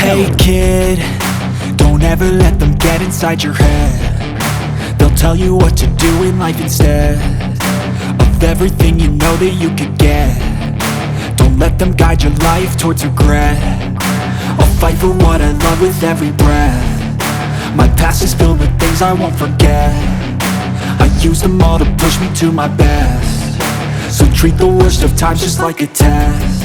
Hey kid, don't ever let them get inside your head. They'll tell you what to do in life instead of everything you know that you could get. Don't let them guide your life towards regret. I'll fight for what I love with every breath. My past is filled with things I won't forget. I use them all to push me to my best. So treat the worst of times just like a test.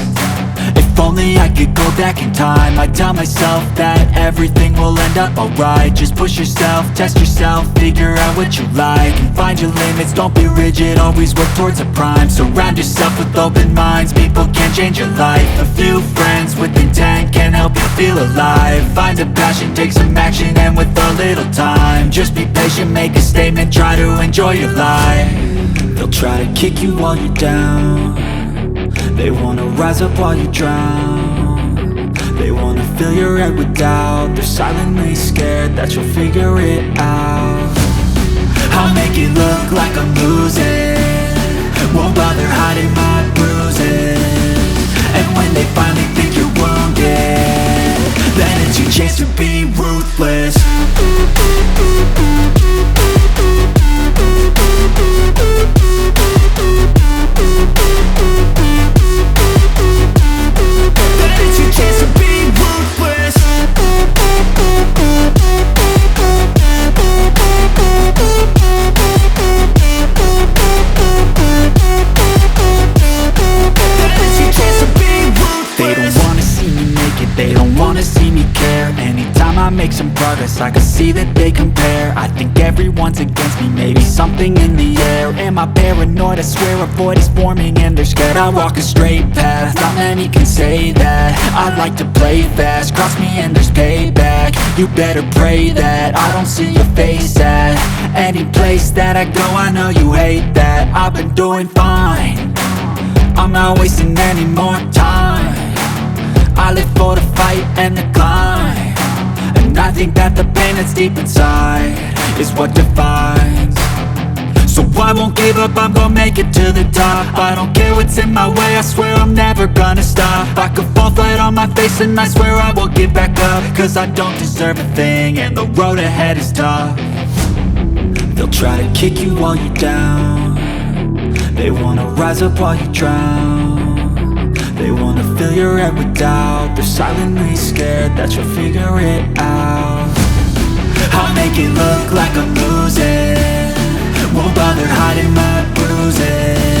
If only I could go back in time, I'd tell myself that everything will end up alright. Just push yourself, test yourself, figure out what you like, and find your limits, don't be rigid, always work towards a prime. Surround yourself with open minds, people can change your life. A few friends with intent can help you feel alive. Find a passion, take some action, and with a little time, just be patient, make a statement, try to enjoy your life. They'll try to kick you while you're down. They wanna rise up while you drown. They wanna fill your head with doubt. They're silently scared that you'll figure it out. I'll make it look like I'm losing, won't bother hiding my bruises. And when they finally think you're wounded, then it's your chance to be ruthless. Chance to be ruthless. They don't wanna see me make it, they don't wanna see me care. Anytime I make some progress, I can see that they compare. I think everyone's against me, maybe something in the air. Am I paranoid? I swear a void is forming and they're scared I walk a straight path. Not many can say that. I like to play fast, cross me and there's payback. You better pray that I don't see your face at any place that I go. I know you hate that. I've been doing fine, I'm not wasting any more time. I live for the fight and the climb, and I think that the pain that's deep inside is what defines. So I won't give up, I'm gonna make it to the top. I don't care what's in my way, I swear I'm never gonna stop. I could fall flat on my face and I swear I will get back up, cause I don't deserve a thing and the road ahead is tough. They'll try to kick you while you're down. They wanna rise up while you drown. They wanna fill your head with doubt. They're silently scared that you'll figure it out. I'll make it look like I'm losing, won't bother hiding my bruises.